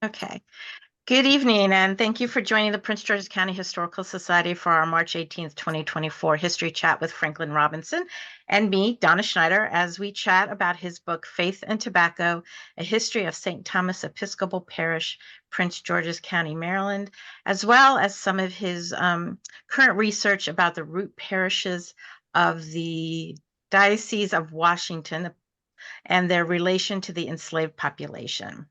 Okay. Good evening, and thank you for joining the Prince George's County Historical Society for our March 18th, 2024 History Chat with Franklin Robinson and me, Donna Schneider, as we chat about his book, Faith and Tobacco, A History of St. Thomas Episcopal Parish, Prince George's County, Maryland, as well as some of his current research about the root parishes of the Diocese of Washington and their relation to the enslaved population.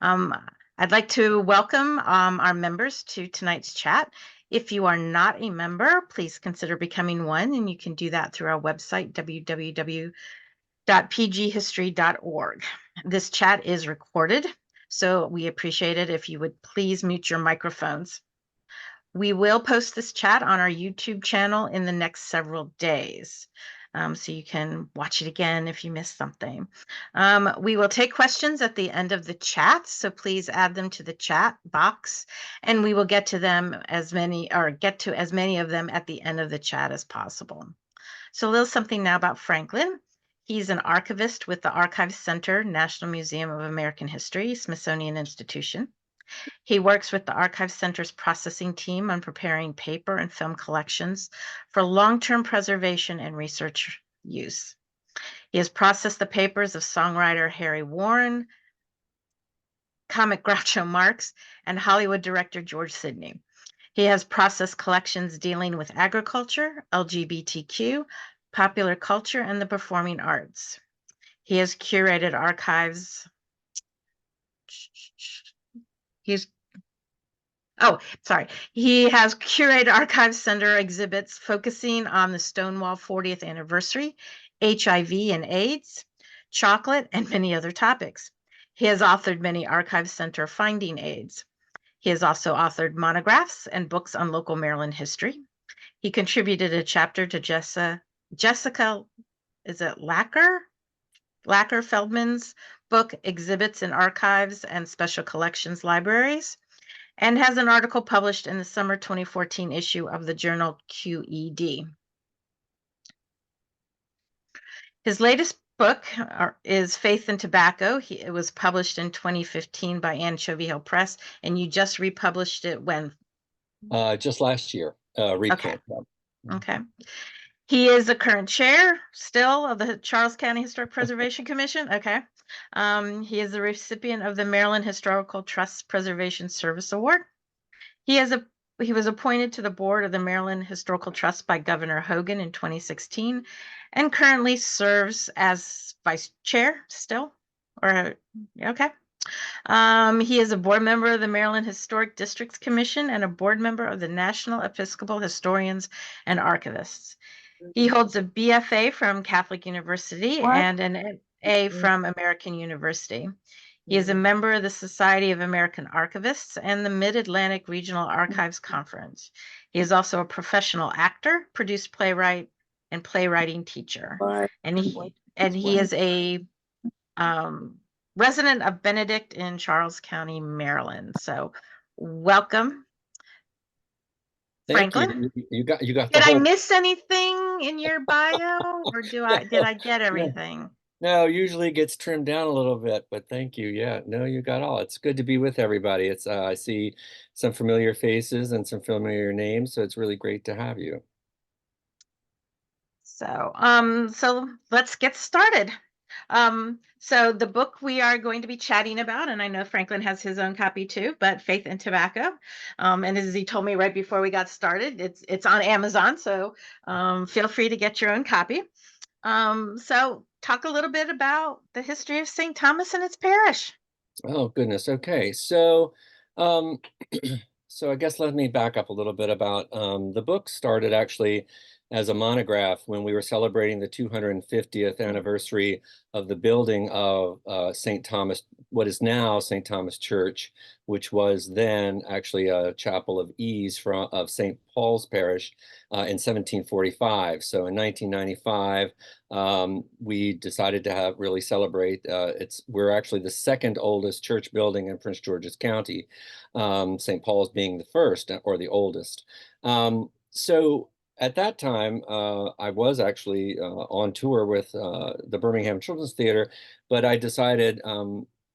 Um, I'd like to welcome our members to tonight's chat. If you are not a member, please consider becoming one, and you can do that through our website, www.pghistory.org. This chat is recorded, so we appreciate it if you would please mute your microphones. We will post this chat on our YouTube channel in the next several days. So you can watch it again if you missed something. We will take questions at the end of the chat, so please add them to the chat box, and we will get to as many of them at the end of the chat as possible. So a little something now about Franklin. He's an archivist with the Archives Center, National Museum of American History, Smithsonian Institution. He works with the Archives Center's processing team on preparing paper and film collections for long-term preservation and research use. He has processed the papers of songwriter Harry Warren, comic Groucho Marx, and Hollywood director George Sidney. He has processed collections dealing with agriculture, LGBTQ, popular culture, and the performing arts. He has curated archives. He has curated Archives Center exhibits focusing on the Stonewall 40th anniversary, HIV and AIDS, chocolate, and many other topics. He has authored many Archives Center finding aids. He has also authored monographs and books on local Maryland history. He contributed a chapter to Jessica, is it Lacker Feldman's book, Exhibits in Archives and Special Collections Libraries, and has an article published in the summer 2014 issue of the journal QED. His latest book is Faith and Tobacco. It was published in 2015 by Anchovy Hill Press, and you just republished it when? Just last year, reprint. Okay. He is the current chair still of the Charles County Historic Preservation Commission. Okay. He is the recipient of the Maryland Historical Trust Preservation Service Award. He was appointed to the board of the Maryland Historical Trust by Governor Hogan in 2016 and currently serves as vice chair still. Okay. He is a board member of the Maryland Historic Districts Commission and a board member of the National Episcopal Historians and Archivists. He holds a BFA from Catholic University and an A from American University. He is a member of the Society of American Archivists and the Mid-Atlantic Regional Archives Conference. He is also a professional actor, produced playwright, and playwriting teacher. And he is a resident of Benedict in Charles County, Maryland. So welcome. Thank Franklin? you. You got. Did I miss anything in your bio, or did I get everything? No, usually it gets trimmed down a little bit, but thank you. Yeah, no, you got all. It's good to be with everybody. It's I see some familiar faces and some familiar names, so it's really great to have you. So let's get started. So the book we are going to be chatting about, and I know Franklin has his own copy too, but Faith and Tobacco. And as he told me right before we got started, it's on Amazon, so feel free to get your own copy. So talk a little bit about the history of St. Thomas and its parish. Oh, goodness. Okay. So, so I guess let me back up a little bit about the book started actually as a monograph when we were celebrating the 250th anniversary of the building of St. Thomas, what is now St. Thomas Church, which was then actually a chapel of ease of St. Paul's Parish in 1745. So in 1995, we decided to really celebrate. We're actually the second oldest church building in Prince George's County, St. Paul's being the first or the oldest. So at that time, I was actually on tour with the Birmingham Children's Theater, but I decided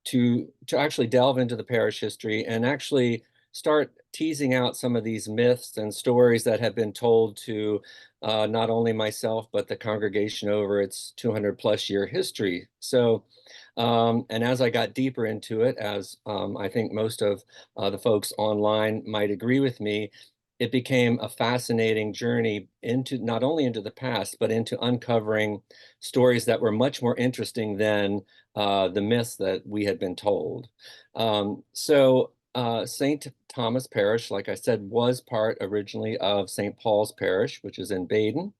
to actually delve into the parish history and actually start teasing out some of these myths and stories that have been told to not only myself, but the congregation over its 200 plus year history. So, and as I got deeper into it, as I think most of the folks online might agree with me, it became a fascinating journey into not only into the past, but into uncovering stories that were much more interesting than the myths that we had been told. St. Thomas Parish, like I said, was part originally of St. Paul's Parish, which is in Baden.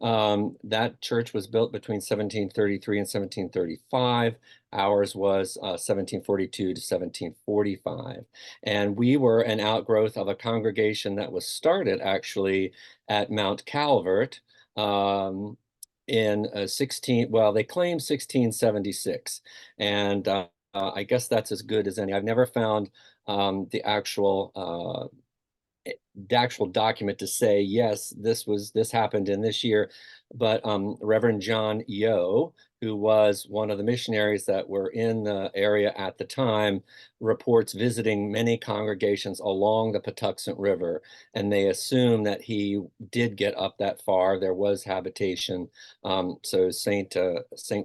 That church was built between 1733 and 1735. Ours was 1742 to 1745. And we were an outgrowth of a congregation that was started actually at Mount Calvert in well, they claim 1676. And I guess that's as good as any. I've never found the actual document to say, yes, this happened in this year. But Reverend John Yo, who was one of the missionaries that were in the area at the time, reports visiting many congregations along the Patuxent River, and they assume that he did get up that far. There was habitation. So St.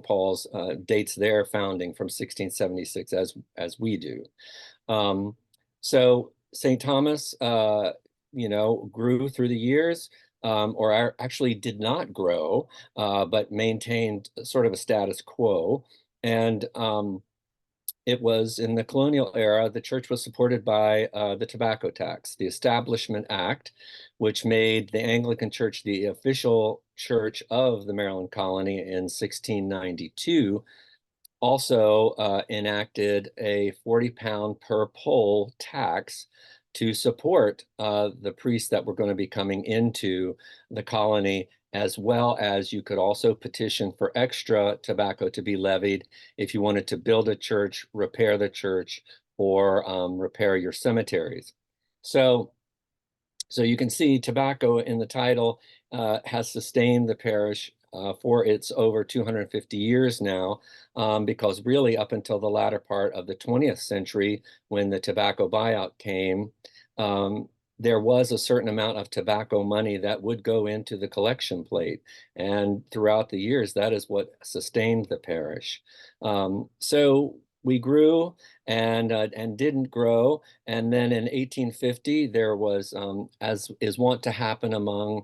Paul's dates their founding from 1676 as we do. So St. Thomas, grew through the years, or actually did not grow, but maintained sort of a status quo. And it was in the colonial era, the church was supported by the tobacco tax, the Establishment Act, which made the Anglican Church the official church of the Maryland colony in 1692. Also enacted a 40-pound per poll tax to support the priests that were going to be coming into the colony, as well as you could also petition for extra tobacco to be levied if you wanted to build a church, repair the church, or repair your cemeteries. So you can see tobacco in the title has sustained the parish for its over 250 years now, because really up until the latter part of the 20th century, when the tobacco buyout came, there was a certain amount of tobacco money that would go into the collection plate. And throughout the years, that is what sustained the parish. So we grew and didn't grow. And then in 1850, there was, as is wont to happen among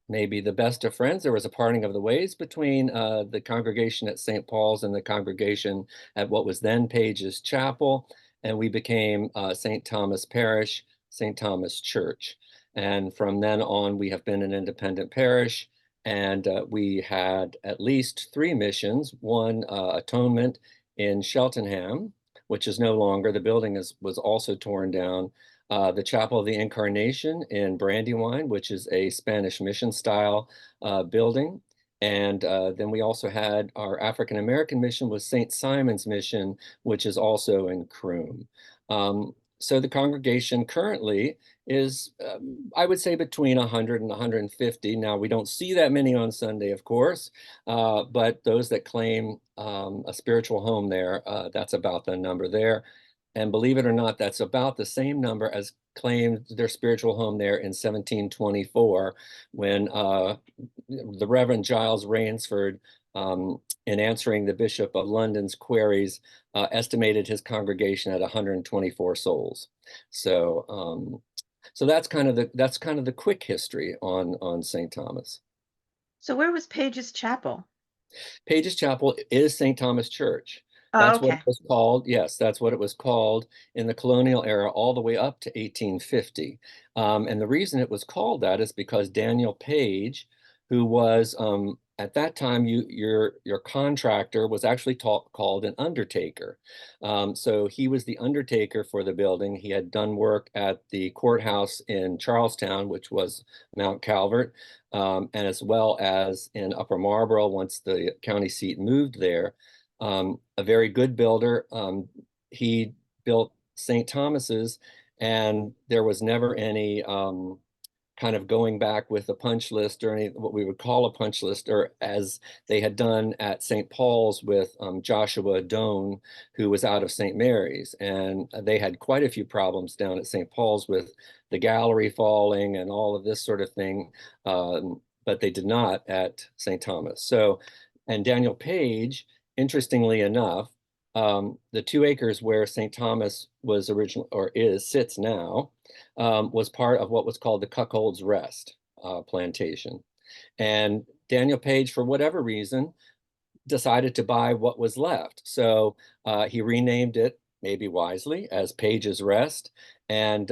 maybe the best of friends, there was a parting of the ways between the congregation at St. Paul's and the congregation at what was then Page's Chapel. And we became St. Thomas Parish, St. Thomas Church. And from then on, we have been an independent parish. And we had at least 3 missions, one atonement in Cheltenham, which is no longer. The building was also torn down. The Chapel of the Incarnation in Brandywine, which is a Spanish mission style building. And then we also had our African American mission was St. Simon's Mission, which is also in Croom. So the congregation currently is, I would say, between 100 and 150. Now, we don't see that many on Sunday, of course, but those that claim a spiritual home there, that's about the number there. And believe it or not, that's about the same number as claimed their spiritual home there in 1724, when the Reverend Giles Rainsford, in answering the Bishop of London's queries, estimated his congregation at 124 souls. So, so that's kind of the quick history on St. Thomas. So where was Page's Chapel? Page's Chapel is St. Thomas Church. Oh, That's what okay. it was called. Yes, that's what it was called in the colonial era all the way up to 1850. And the reason it was called that is because Daniel Page, who was at that time, your contractor was actually called an undertaker. So he was the undertaker for the building. He had done work at the courthouse in Charlestown, which was Mount Calvert, and as well as in Upper Marlboro once the county seat moved there. A very good builder. He built St. Thomas's, and there was never any kind of going back with a punch list or any what we would call a punch list, or as they had done at St. Paul's with Joshua Doan, who was out of St. Mary's. And they had quite a few problems down at St. Paul's with the gallery falling and all of this sort of thing. But they did not at St. Thomas. So, and Daniel Page, interestingly enough, the 2 acres where St. Thomas was original or sits now, was part of what was called the Cuckold's Rest plantation. And Daniel Page, for whatever reason, decided to buy what was left. So he renamed it, maybe wisely, as Page's Rest. And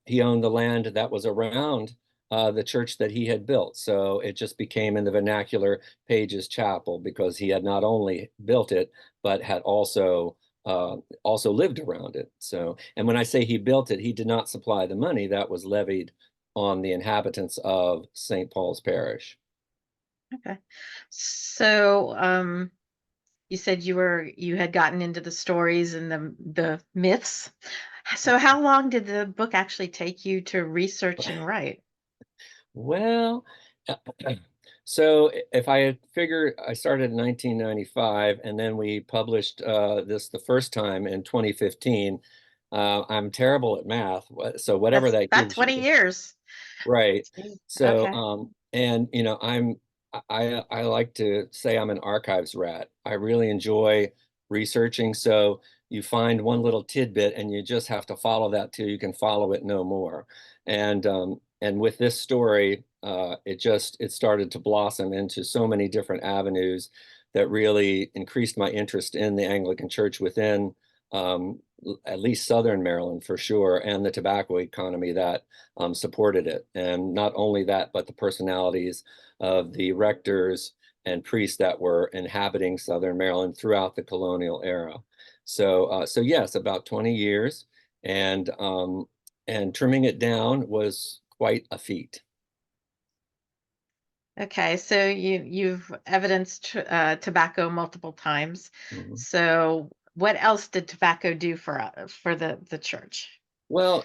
he owned the land that was around the church that he had built. So it just became, in the vernacular, Page's Chapel, because he had not only built it, but had also lived around it. So, and when I say he built it, he did not supply the money. That was levied on the inhabitants of St. Paul's Parish. Okay. So, you said you had gotten into the stories and the myths. So how long did the book actually take you to research and write? Well, so if I had figured, I started in 1995, and then we published this the first time in 2015. I'm terrible at math, so whatever That's that about gives you. 20 years. Right. So, Okay. and I like to say I'm an archives rat. I really enjoy researching. So you find one little tidbit and you just have to follow that till you can follow it no more. And with this story, it started to blossom into so many different avenues that really increased my interest in the Anglican Church within at least Southern Maryland for sure, and the tobacco economy that supported it. And not only that, but the personalities of the rectors and priests that were inhabiting Southern Maryland throughout the colonial era. So yes, about 20 years, and trimming it down was quite a feat. Okay, so you've evidenced tobacco multiple times. Mhm. So what else did tobacco do for the church? Well,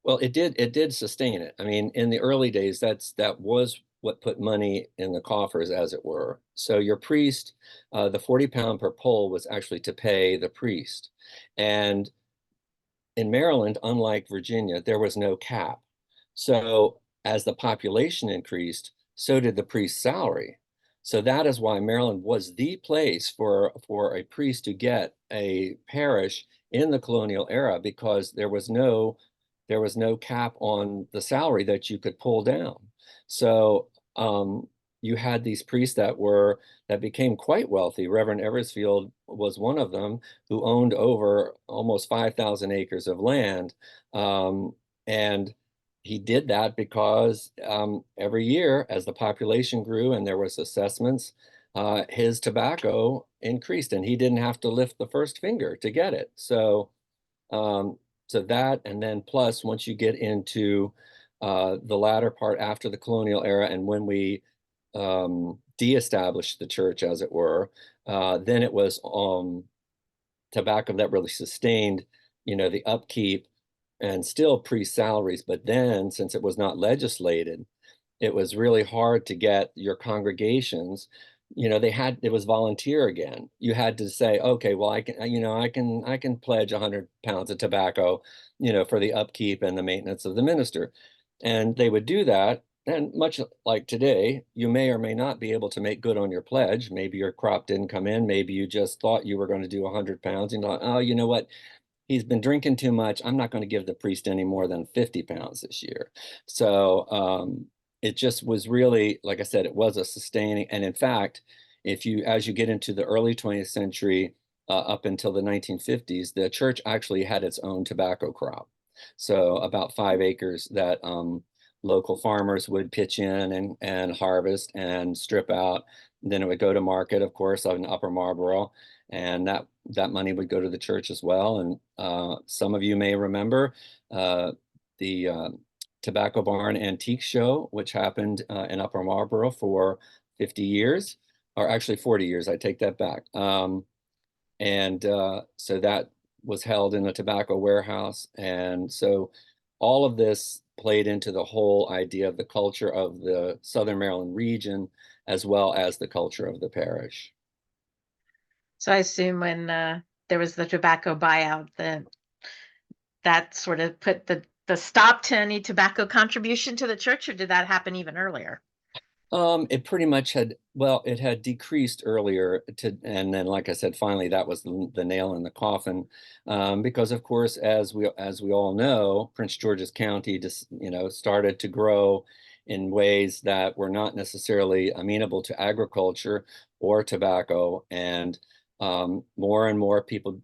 well, it did sustain it. I mean, in the early days, that was what put money in the coffers, as it were. So your priest, the 40 pound per poll was actually to pay the priest. And in Maryland, unlike Virginia, there was no cap. So as the population increased, so did the priest's salary. So that is why Maryland was the place for a priest to get a parish in the colonial era, because there was no cap on the salary that you could pull down. So you had these priests that became quite wealthy. Reverend Eversfield was one of them, who owned over almost 5,000 acres of land. And he did that because every year, as the population grew and there was assessments, his tobacco increased, and he didn't have to lift the first finger to get it. Um, so that, and then plus, once you get into the latter part after the colonial era, and when we de-established the church, as it were, then it was tobacco that really sustained, the upkeep and still pre-salaries. But then, since it was not legislated, it was really hard to get your congregations. It was volunteer again. You had to say, okay, well, I can pledge 100 pounds of tobacco, for the upkeep and the maintenance of the minister. And they would do that. And much like today, you may or may not be able to make good on your pledge. Maybe your crop didn't come in. Maybe you just thought you were going to do 100 pounds. And thought, oh, you know what? He's been drinking too much. I'm not going to give the priest any more than 50 pounds this year. So it just was really, like I said, it was a sustaining. And in fact, as you get into the early 20th century, up until the 1950s, the church actually had its own tobacco crop. So about 5 acres that local farmers would pitch in and harvest and strip out. Then it would go to market, of course, in Upper Marlboro, and that money would go to the church as well. And some of you may remember the Tobacco Barn Antique Show, which happened in Upper Marlboro for 50 years, or actually 40 years. I take that back. And so that was held in a tobacco warehouse. And so all of this played into the whole idea of the culture of the Southern Maryland region, as well as the culture of the parish. So I assume when there was the tobacco buyout, that sort of put the stop to any tobacco contribution to the church, or did that happen even earlier? It pretty much had, well, it had decreased earlier and then, like I said, finally that was the nail in the coffin, because of course, as we all know, Prince George's County just, started to grow in ways that were not necessarily amenable to agriculture or tobacco, and more and more people,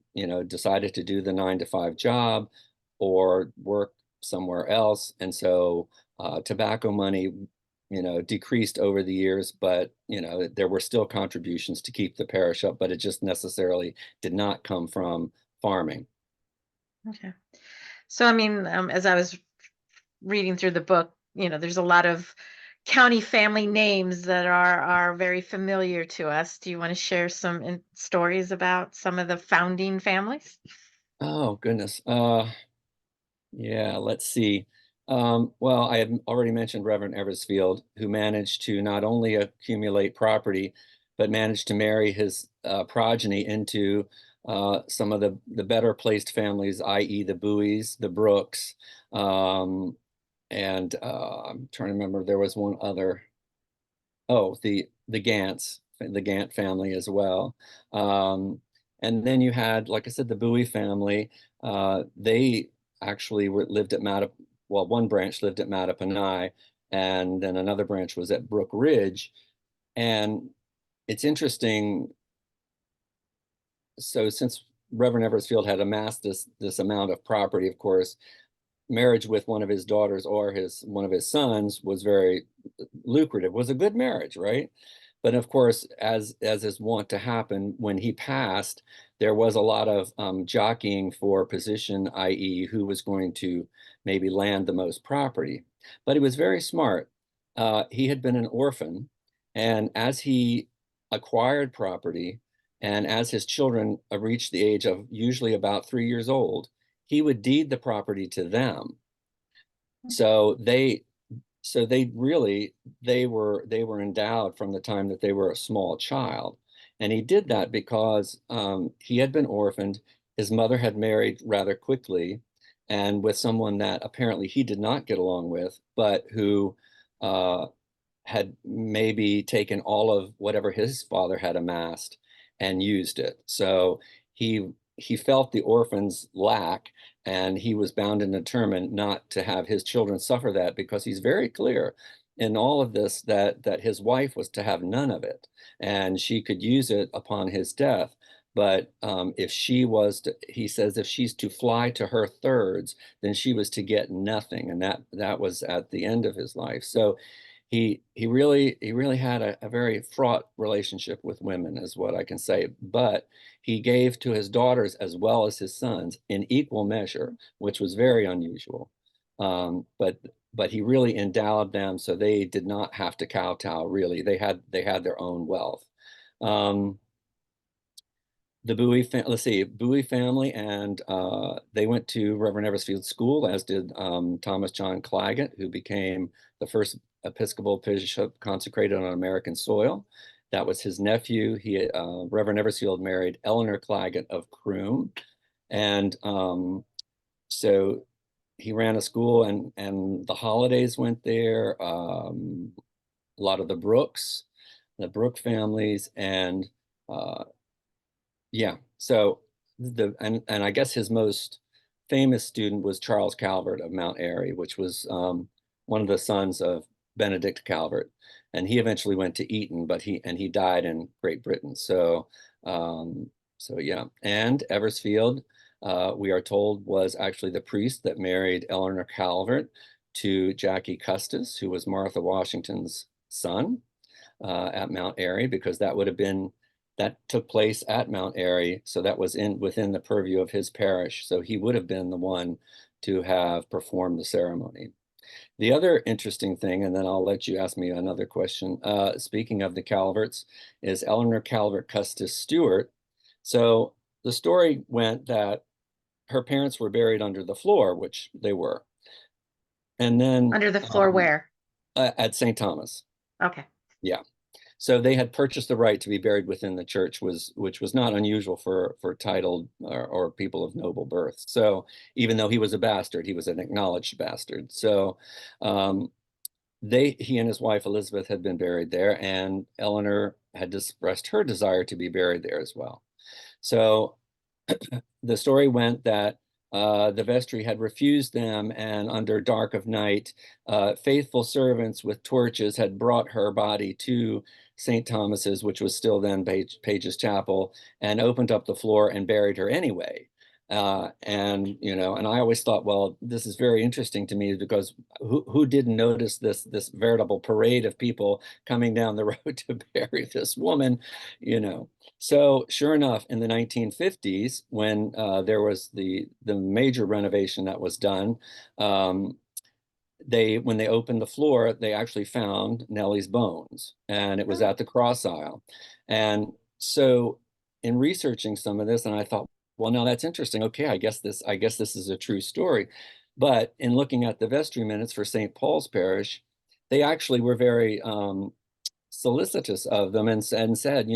decided to do the 9-to-5 job or work somewhere else, and so tobacco money decreased over the years, but there were still contributions to keep the parish up, but it just necessarily did not come from farming. Okay. So, I mean, as I was reading through the book, there's a lot of county family names that are very familiar to us. Do you want to share some stories about some of the founding families? Oh goodness. Yeah, let's see. Well, I had already mentioned Reverend Eversfield, who managed to not only accumulate property, but managed to marry his progeny into some of the better placed families, i.e. the Bowies, the Brooks, and I'm trying to remember, there was one other. Oh, the Gants, the Gant family as well. And then you had, like I said, the Bowie family. They actually lived at well, one branch lived at Mattaponi, and then another branch was at Brook Ridge. And it's interesting. So since Reverend Eversfield had amassed this amount of property, of course, marriage with one of his daughters or one of his sons was very lucrative, was a good marriage, right? But of course, as is wont to happen, when he passed, there was a lot of jockeying for position, i.e. who was going to maybe land the most property. But he was very smart. He had been an orphan, and as he acquired property, and as his children reached the age of usually about 3 years old, he would deed the property to them. So they really they were endowed from the time that they were a small child. And he did that because he had been orphaned. His mother had married rather quickly, and with someone that apparently he did not get along with, but who uh, had maybe taken all of whatever his father had amassed and used it. So he felt the orphans lack, and he was bound and determined not to have his children suffer that, because he's very clear in all of this that his wife was to have none of it, and she could use it upon his death. But if she was to, he says, if she's to fly to her thirds, then she was to get nothing, and that was at the end of his life. So he really had a very fraught relationship with women, is what I can say. But he gave to his daughters as well as his sons in equal measure, which was very unusual. But he really endowed them so they did not have to kowtow. Really, they had their own wealth. Um, the let's see, Bowie family, and they went to Reverend Eversfield School, as did Thomas John Claggett, who became the first Episcopal bishop consecrated on American soil. That was his nephew. Reverend Eversfield married Eleanor Claggett of Croom, and so he ran a school, and the Holidays went there. A lot of the Brooke families, and yeah. So and I guess his most famous student was Charles Calvert of Mount Airy, which was one of the sons of Benedict Calvert, and he eventually went to Eton, but he died in Great Britain. So yeah, and Eversfield, we are told, was actually the priest that married Eleanor Calvert to Jackie Custis, who was Martha Washington's son, at Mount Airy, because that took place at Mount Airy, so that was within the purview of his parish. So he would have been the one to have performed the ceremony. The other interesting thing, and then I'll let you ask me another question, speaking of the Calverts, is Eleanor Calvert Custis Stewart. So the story went that her parents were buried under the floor, which they were. And then Under the floor where? at St. Thomas. Okay. Yeah. So they had purchased the right to be buried within the church, which was not unusual for titled or people of noble birth. So even though he was a bastard, he was an acknowledged bastard. So um, he and his wife Elizabeth had been buried there, and Eleanor had expressed her desire to be buried there as well. So the story went that the vestry had refused them, and under dark of night, faithful servants with torches had brought her body to St. Thomas's, which was still then Page's Chapel, and opened up the floor and buried her anyway. And I always thought, well, this is very interesting to me, because who didn't notice this veritable parade of people coming down the road to bury this woman, you know? So sure enough, in the 1950s, when there was the major renovation that was done, when they opened the floor, they actually found Nellie's bones, and it was Oh, at the cross aisle. And so in researching some of this, and I thought, well, no, that's interesting. Okay, I guess this is a true story. But in looking at the vestry minutes for St. Paul's Parish, they actually were very solicitous of them, and said,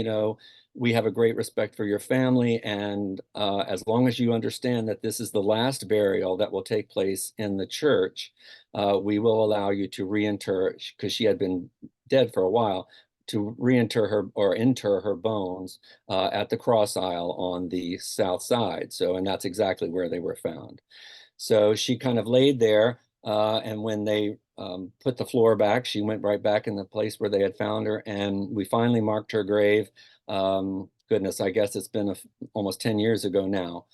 we have a great respect for your family, and as long as you understand that this is the last burial that will take place in the church, we will allow you to reinter, because she had been dead for a while, to reinter her or inter her bones at the cross aisle on the south side. So, and that's exactly where they were found. So she kind of laid there, and when they put the floor back, she went right back in the place where they had found her, and we finally marked her grave. Goodness, I guess it's been almost 10 years ago now,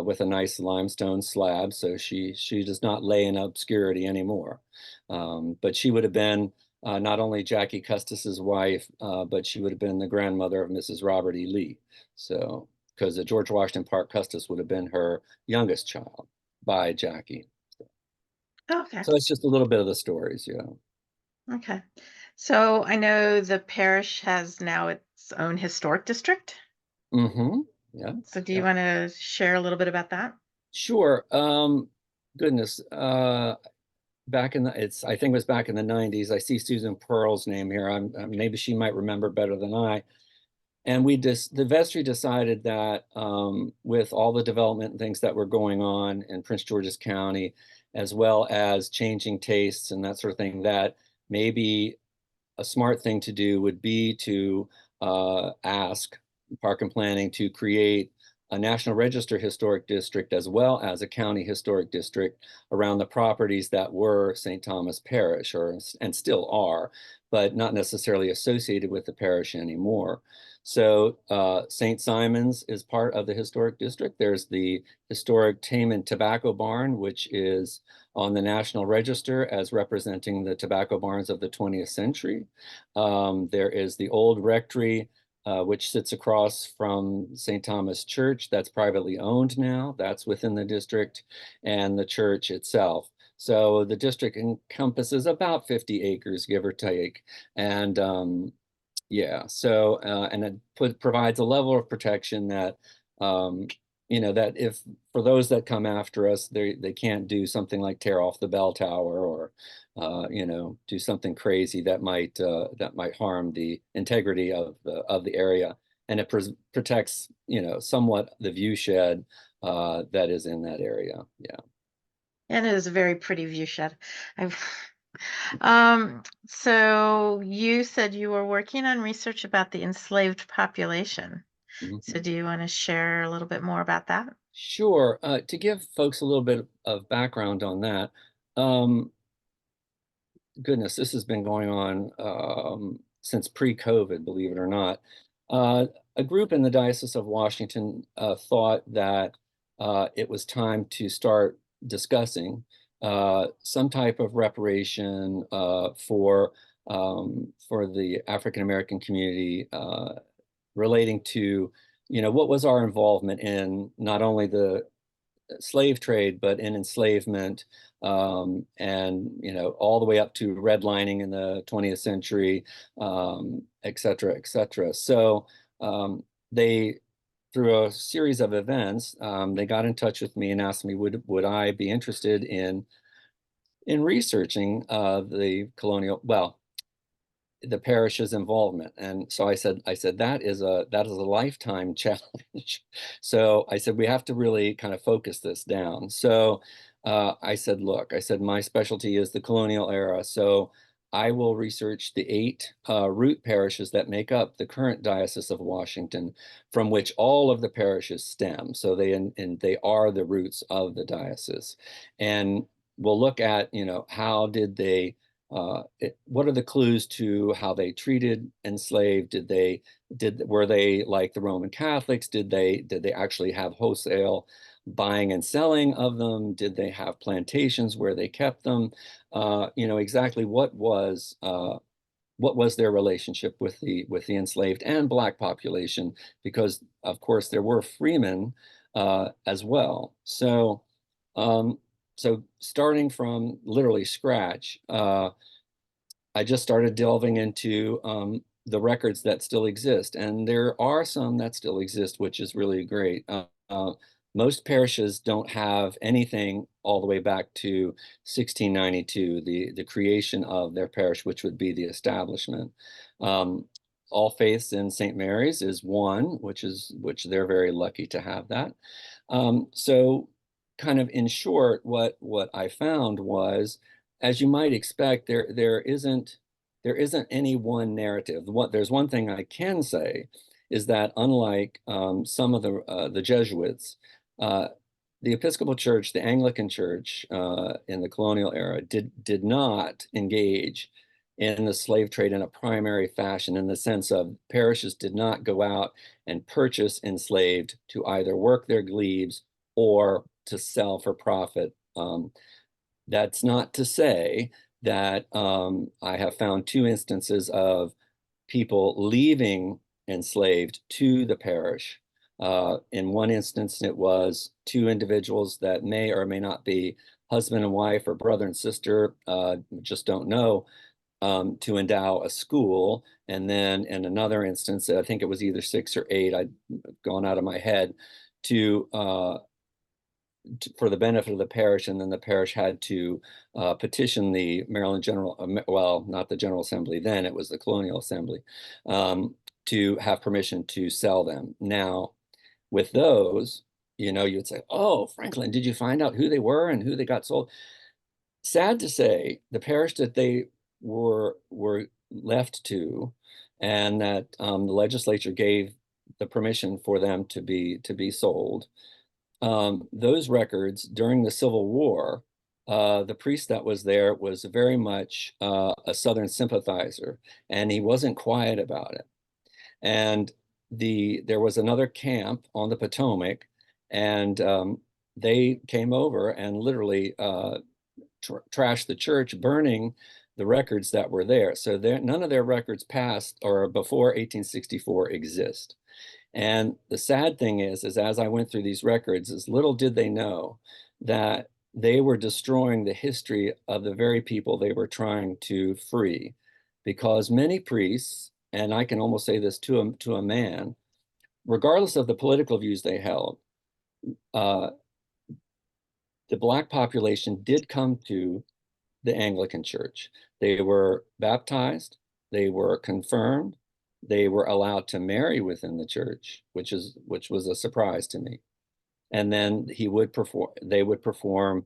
with a nice limestone slab. So she does not lay in obscurity anymore. But she would have been not only Jackie Custis's wife, but she would have been the grandmother of Mrs. Robert E. Lee. So, because the George Washington Parke Custis would have been her youngest child by Jackie. okay. So it's just a little bit of the stories, yeah. Okay. So I know the parish has now its own historic district. Mm-hmm. Yeah. So do you Yeah. want to share a little bit about that? Sure. Goodness. Back in I think it was back in the 90s. I see Susan Pearl's name here. Maybe she might remember better than I. And the vestry decided that with all the development and things that were going on in Prince George's County, as well as changing tastes and that sort of thing, that maybe a smart thing to do would be to ask Park and Planning to create a National Register historic district as well as a county historic district around the properties that were St. Thomas Parish, and still are, but not necessarily associated with the parish anymore. So St. Simon's is part of the historic district. There's the historic Taman Tobacco Barn, which is on the National Register as representing the tobacco barns of the 20th century. There is the old rectory, which sits across from St. Thomas Church, that's privately owned now. That's within the district, and the church itself. So the district encompasses about 50 acres, give or take. And yeah, so and it provides a level of protection that that if for those that come after us, they can't do something like tear off the bell tower, or do something crazy that might harm the integrity of the area, and it protects somewhat the view shed that is in that area. Yeah. And it is a very pretty view shed. I've so you said you were working on research about the enslaved population. So Mhm. do you want to share a little bit more about that? Sure. To give folks a little bit of background on that, um, goodness, this has been going on since pre-COVID, believe it or not. A group in the Diocese of Washington thought that it was time to start discussing some type of reparation for the African American community, relating to, what was our involvement in not only the slave trade, but in enslavement, and all the way up to redlining in the 20th century, et cetera, et cetera. So they, through a series of events, they got in touch with me and asked me would I be interested in in researching the parish's involvement. And so I said that is a lifetime challenge. So I said we have to really kind of focus this down. So I said, look, my specialty is the colonial era. So I will research the 8 root parishes that make up the current Diocese of Washington, from which all of the parishes stem. So they are the roots of the diocese. And we'll look at, how did they what are the clues to how they treated enslaved? Were they like the Roman Catholics? Did they actually have wholesale buying and selling of them? Did they have plantations where they kept them? Exactly what was their relationship with the enslaved and Black population? Because of course there were freemen as well. So starting from literally scratch, I just started delving into the records that still exist, and there are some that still exist, which is really great. Most parishes don't have anything all the way back to 1692, the creation of their parish, which would be the establishment. All Faiths in St. Mary's is one, which they're very lucky to have that. So kind of in short, what I found was, as you might expect, there isn't any one narrative. There's one thing I can say is that unlike some of the Jesuits, uh, the Episcopal Church, the Anglican Church in the colonial era did not engage in the slave trade in a primary fashion, in the sense of parishes did not go out and purchase enslaved to either work their glebes or to sell for profit. That's not to say that I have found 2 instances of people leaving enslaved to the parish. In one instance, it was 2 individuals that may or may not be husband and wife or brother and sister, just don't know, to endow a school. And then in another instance, I think it was either 6 or 8, I'd gone out of my head, to for the benefit of the parish, and then the parish had to petition the Maryland well, not the General Assembly then, it was the Colonial Assembly, to have permission to sell them. Now, with those, you'd say, oh, Franklin, did you find out who they were and who they got sold? Sad to say, the parish that they were left to, and that the legislature gave the permission for them to be sold, those records during the Civil War, the priest that was there was very much a Southern sympathizer, and he wasn't quiet about it. And there was another camp on the Potomac, and they came over and literally trashed the church, burning the records that were there. So none of their records past or before 1864 exist. And the sad thing is as I went through these records, as little did they know that they were destroying the history of the very people they were trying to free. Because many priests, and I can almost say this to a man, regardless of the political views they held, the Black population did come to the Anglican Church. They were baptized, they were confirmed, they were allowed to marry within the church, which was a surprise to me. And then they would perform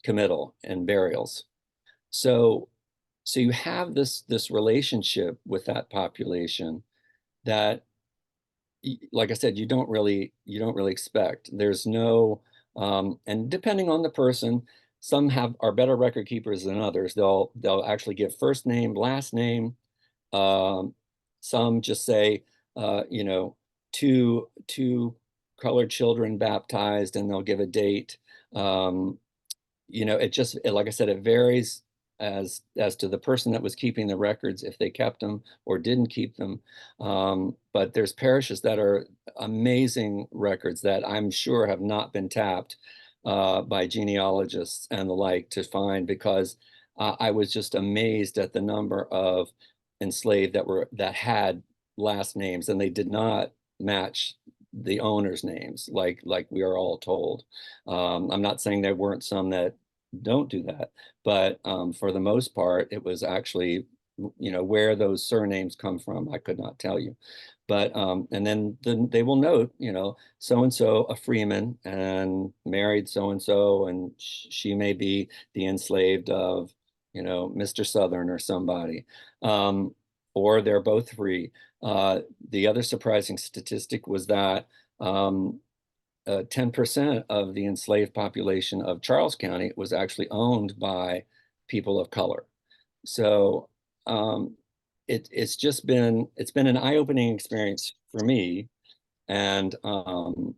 committal and burials. So you have this relationship with that population that, like I said, you don't really expect. There's no, and depending on the person, some are better record keepers than others. They'll actually give first name, last name. Some just say, two colored children baptized, and they'll give a date. Like I said, it varies as to the person that was keeping the records, if they kept them or didn't keep them. But there's parishes that are amazing records that I'm sure have not been tapped by genealogists and the like to find, because I was just amazed at the number of enslaved that had last names, and they did not match the owners' names like we are all told. I'm not saying there weren't some that don't do that. But for the most part, it was actually, where those surnames come from, I could not tell you. But and then they will note, so and so a freeman and married so and so, and she may be the enslaved of, Mr. Southern or somebody, or they're both free. The other surprising statistic was that 10% of the enslaved population of Charles County was actually owned by people of color. So it's been an eye-opening experience for me, and all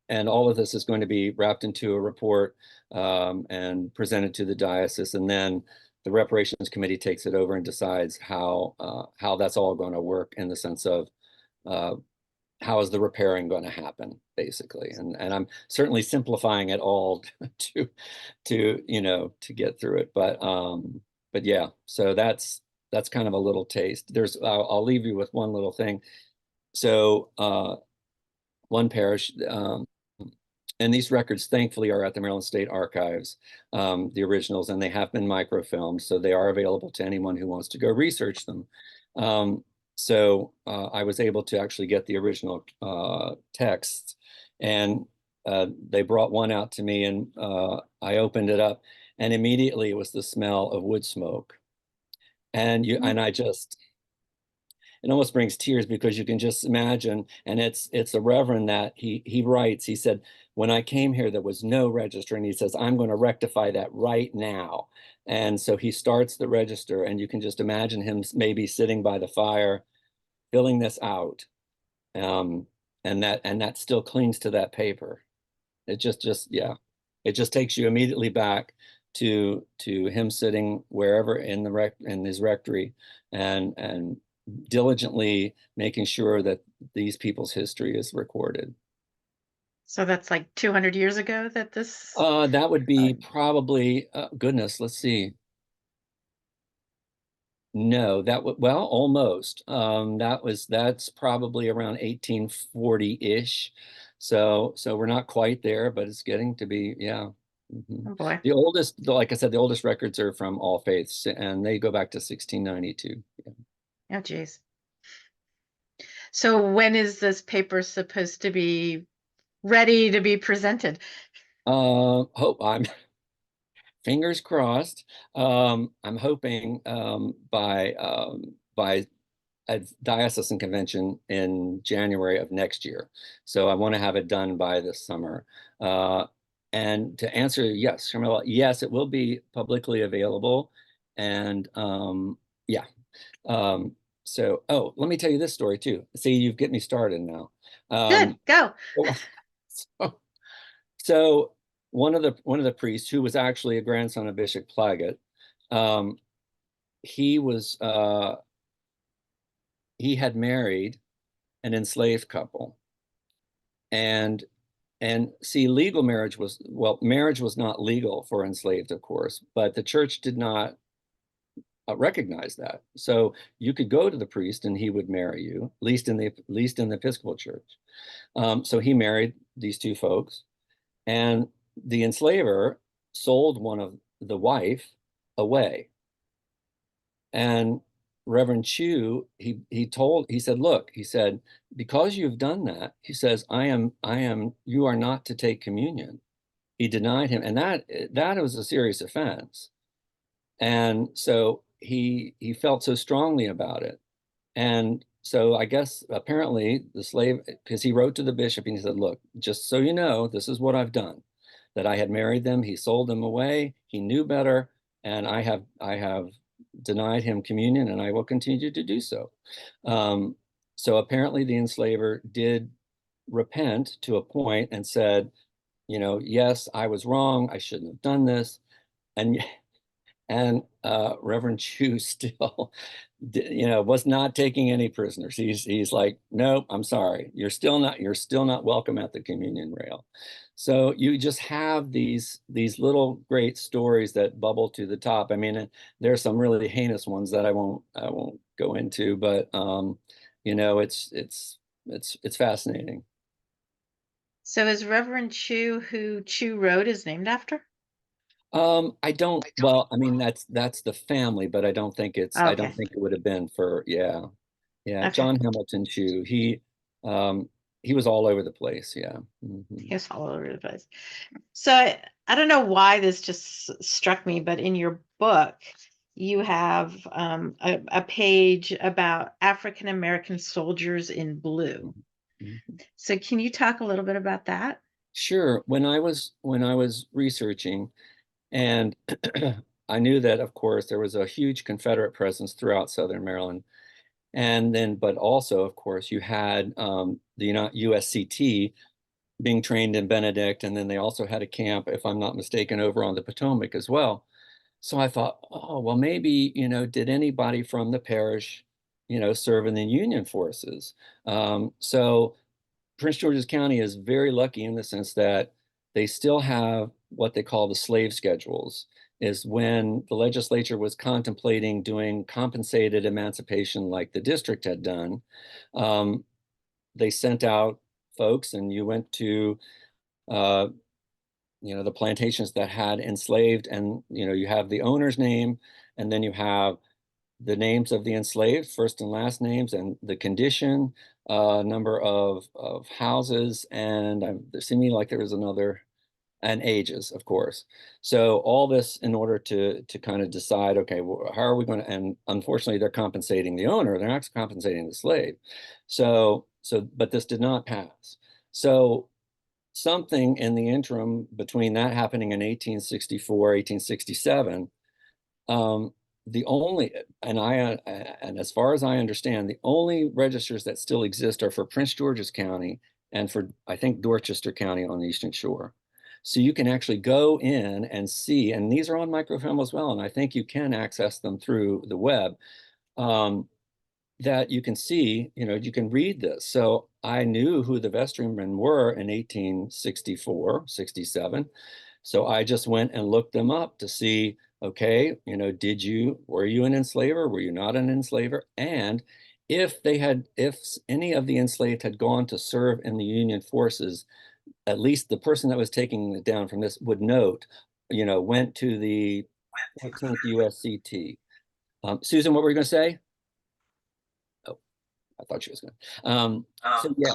of this is going to be wrapped into a report and presented to the diocese, and then the reparations committee takes it over and decides how that's all going to work, in the sense of how is the repairing going to happen, basically. And I'm certainly simplifying it all to get through it. But yeah, so that's kind of a little taste. I'll leave you with one little thing. So one parish, and these records thankfully are at the Maryland State Archives, the originals, and they have been microfilmed, so they are available to anyone who wants to go research them. So I was able to actually get the original texts, and they brought one out to me, and I opened it up, and immediately it was the smell of wood smoke. And it almost brings tears, because you can just imagine. And it's a reverend that he writes, he said, when I came here, there was no register. And he says, I'm going to rectify that right now. And so he starts the register, and you can just imagine him maybe sitting by the fire, filling this out. And that still clings to that paper. It yeah, it just takes you immediately back to him sitting wherever in his rectory, and diligently making sure that these people's history is recorded. So that's like 200 years ago that this. That would be probably, goodness, let's see. No, well, almost. That's probably around 1840-ish. So we're not quite there, but it's getting to be, yeah. Oh boy. Like I said, the oldest records are from All Faiths, and they go back to 1692. Yeah. Oh geez. So when is this paper supposed to be ready to be presented? Hope I'm fingers crossed. I'm hoping by a diocesan convention in January of next year. So I want to have it done by this summer. And to answer, yes, Sharmila, yes, it will be publicly available. And yeah. So, let me tell you this story too. See, you've get me started now. Good, go. So one of the priests, who was actually a grandson of Bishop Plaggett, he had married an enslaved couple, and see, legal marriage was not legal for enslaved, of course, but the church did not recognize that. So you could go to the priest and he would marry you, at least in the Episcopal Church. So he married these two folks, and the enslaver sold one of the wife away. And Reverend Chu, he said, look, he said, because you've done that, he says, you are not to take communion. He denied him, and that was a serious offense. And so he felt so strongly about it. And so I guess apparently the slave, because he wrote to the bishop and he said, look, just so you know, this is what I've done, that I had married them. He sold them away. He knew better. And I have denied him communion, and I will continue to do so. So apparently the enslaver did repent to a point and said, yes, I was wrong. I shouldn't have done this. And Reverend Chu still, was not taking any prisoners. He's like, nope, I'm sorry. You're still not welcome at the communion rail. So you just have these little great stories that bubble to the top. I mean, there's some really heinous ones that I won't go into, but it's fascinating. So is Reverend Chu, who Chu Road is named after? I don't, well, I mean, that's the family, but I don't Okay. think it would have been for, yeah. Yeah, Okay. John Hamilton Chew, um, he was all over the place, yeah. Mhm. It's all over the place. So I don't know why this just struck me, but in your book, you have a page about African American soldiers in blue. Mhm. So can you talk a little bit about that? Sure. When I was researching, and I knew that, of course, there was a huge Confederate presence throughout Southern Maryland. And then, but also, of course, you had the USCT being trained in Benedict, and then they also had a camp, if I'm not mistaken, over on the Potomac as well. So I thought, oh, well, maybe, did anybody from the parish, serve in the Union forces? So Prince George's County is very lucky in the sense that they still have what they call the slave schedules, is when the legislature was contemplating doing compensated emancipation like the district had done. Um, they sent out folks, and you went to uh, the plantations that had enslaved, and you have the owner's name, and then you have the names of the enslaved, first and last names, and the condition, number of houses, and there seemed like there was another, and ages, of course. So all this in order to kind of decide, okay, well, how are we going to? And unfortunately, they're compensating the owner; they're not compensating the slave. But this did not pass. So something in the interim between that happening in 1864, 1867, um, the only, and as far as I understand, the only registers that still exist are for Prince George's County and for, I think, Dorchester County on the Eastern Shore. So you can actually go in and see, and these are on microfilm as well, and I think you can access them through the web. Um, that you can see, you can read this. So I knew who the vestrymen were in 1864, 67. So I just went and looked them up to see, okay, were you an enslaver? Were you not an enslaver? And if any of the enslaved had gone to serve in the Union forces, at least the person that was taking it down from this would note, went to the 14th USCT. Susan, what were you going to say? Oh, I thought she was going to. So yeah,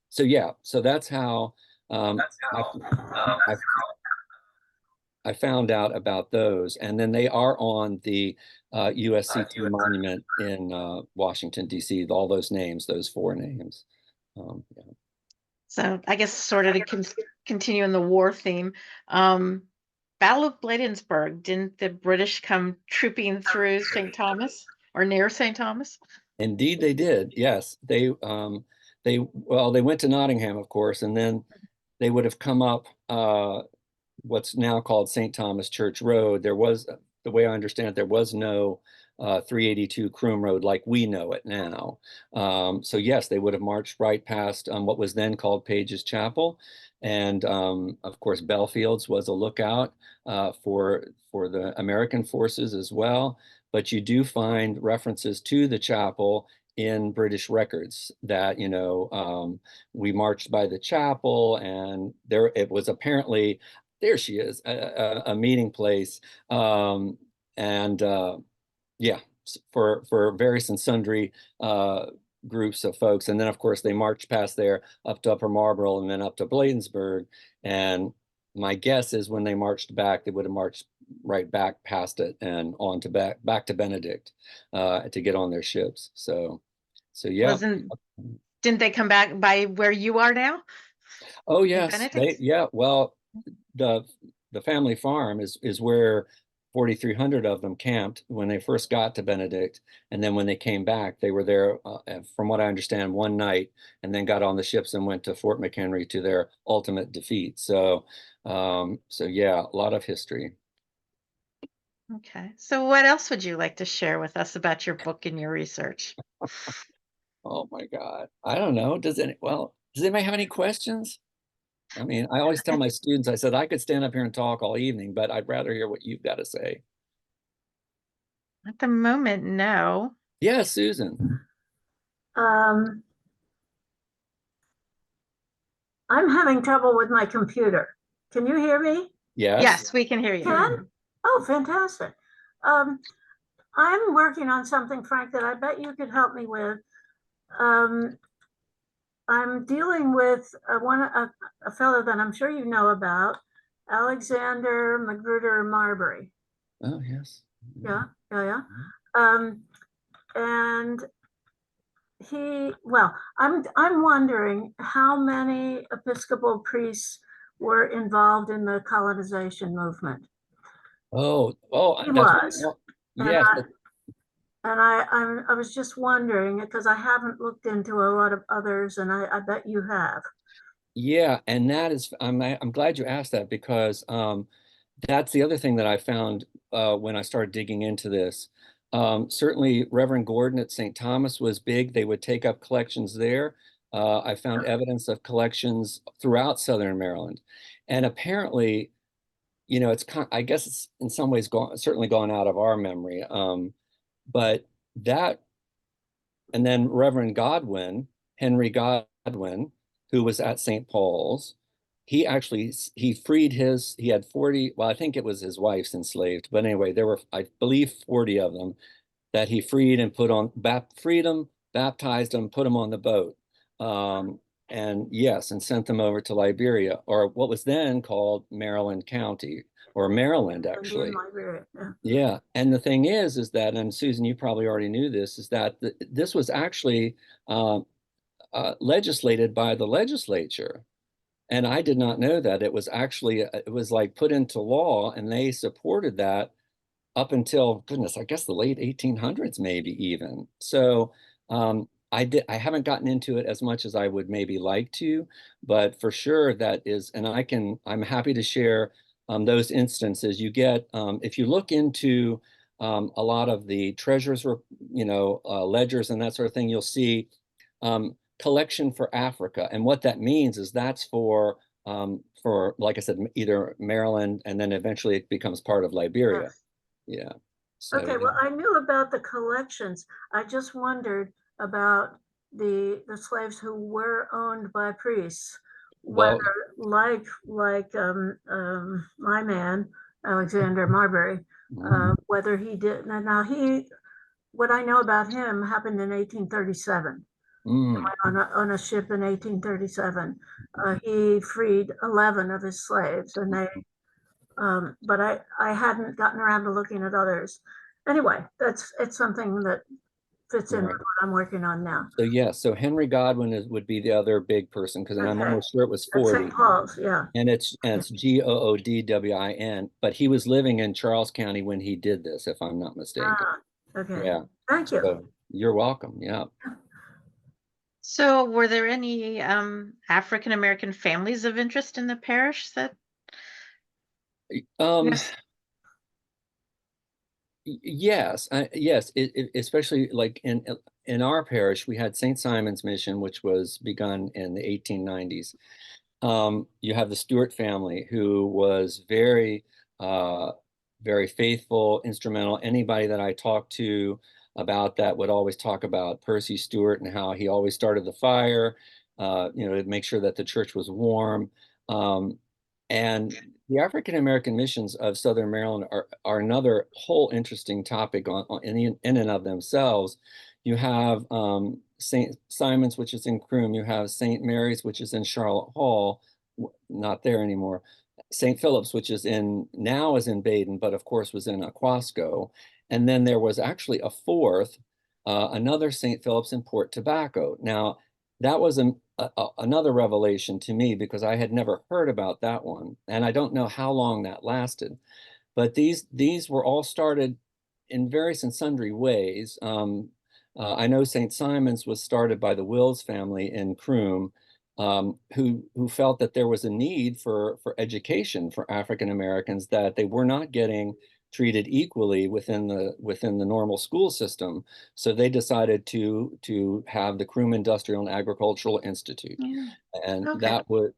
so yeah, so that's how I, I I found out about those, and then they are on the USCT monument in Washington D.C. All those names, those four names. Yeah. So I guess sort of to continue in the war theme, um, Battle of Bladensburg, didn't the British come trooping through St. Thomas or near St. Thomas? Indeed, they did. Yes, they went to Nottingham, of course, and then they would have come up what's now called St. Thomas Church Road. There was, the way I understand it, there was no 382 Croom Road like we know it now. So yes, they would have marched right past what was then called Page's Chapel. And of course, Belfield's was a lookout for the American forces as well. But you do find references to the chapel in British records that, we marched by the chapel, and there it was apparently, there she is, a meeting place. And yeah, for various and sundry groups of folks. And then, of course, they marched past there up to Upper Marlboro and then up to Bladensburg. And my guess is when they marched back, they would have marched right back past it and on to back to Benedict to get on their ships. So yeah. Wasn't didn't they come back by where you are now Oh in yes, Benedict? yeah. Well, the the family farm is where 4,300 of them camped when they first got to Benedict, and then when they came back, they were there, from what I understand, one night, and then got on the ships and went to Fort McHenry to their ultimate defeat. So yeah, a lot of history. Okay. So what else would you like to share with us about your book and your research? Oh my God, I don't know. Does anybody have any questions? I mean, I always tell my students, I said I could stand up here and talk all evening, but I'd rather hear what you've got to say. At the moment, no. Yeah, Susan. Um, I'm having trouble with my computer. Can you hear me? Yes. Yes, we can hear you. Can? Oh, fantastic. Um, I'm working on something, Frank, that I bet you could help me with. I'm dealing with a fellow that I'm sure you know about, Alexander Magruder Marbury. Oh, yes. Yeah, yeah. And I'm wondering how many Episcopal priests were involved in the colonization movement. Oh, He that's was. well, And yes. I was just wondering because I haven't looked into a lot of others, and I bet you have. Yeah, and that is, I'm glad you asked that because that's the other thing that I found when I started digging into this. Certainly, Reverend Gordon at St. Thomas was big. They would take up collections there. I found evidence of collections throughout Southern Maryland, and apparently, I guess it's in some ways certainly gone out of our memory. But that, and then Reverend Godwin, Henry Godwin, who was at St. Paul's, he freed he had 40, well, I think it was his wife's enslaved, but anyway, there were, I believe, 40 of them that he freed and freed them, baptized them, put them on the boat. And yes, and sent them over to Liberia, or what was then called Maryland County, or Maryland, actually. Liberia, yeah. Yeah, and the thing is that, and Susan, you probably already knew this, is that this was actually legislated by the legislature. And I did not know that. It was actually, it was like put into law, and they supported that up until, goodness, I guess the late 1800s, maybe even. So I haven't gotten into it as much as I would maybe like to, but for sure that is, and I'm happy to share those instances. You get, if you look into a lot of the treasurers, ledgers and that sort of thing, you'll see collection for Africa. And what that means is that's for, like I said, either Maryland, and then eventually it becomes part of Liberia. Yes. Yeah. So, okay, well, I knew about the collections. I just wondered about the slaves who were owned by priests, whether well, my man Alexander Marbury, whether he did. Now what I know about him happened in 1837. On a ship in 1837. He freed 11 of his slaves, and but I hadn't gotten around to looking at others. Anyway, it's something that fits in with what I'm working on now. So yeah, so Henry Godwin would be the other big person, because I'm almost sure it was 40. St. Paul's, yeah. And it's Goodwin, but he was living in Charles County when he did this, if I'm not mistaken. Okay. Yeah. Thank you. So you're welcome. Yeah. So were there any African American families of interest in the parish that Yes, especially like in our parish, we had St. Simon's Mission, which was begun in the 1890s. You have the Stewart family, who was very faithful, instrumental. Anybody that I talked to about that would always talk about Percy Stewart and how he always started the fire, to make sure that the church was warm. And the African American missions of Southern Maryland are another whole interesting topic in and of themselves. You have St. Simon's, which is in Croom. You have St. Mary's, which is in Charlotte Hall, not there anymore. St. Philip's, which now is in Baden, but of course was in Aquasco. And then there was actually a fourth, another St. Philip's in Port Tobacco. Now, that was another revelation to me, because I had never heard about that one, and I don't know how long that lasted. But these were all started in various and sundry ways. I know St. Simon's was started by the Wills family in Croom, who felt that there was a need for education for African Americans, that they were not getting treated equally within the normal school system. So they decided to have the Croom Industrial and Agricultural Institute. Yeah. And Okay. that would,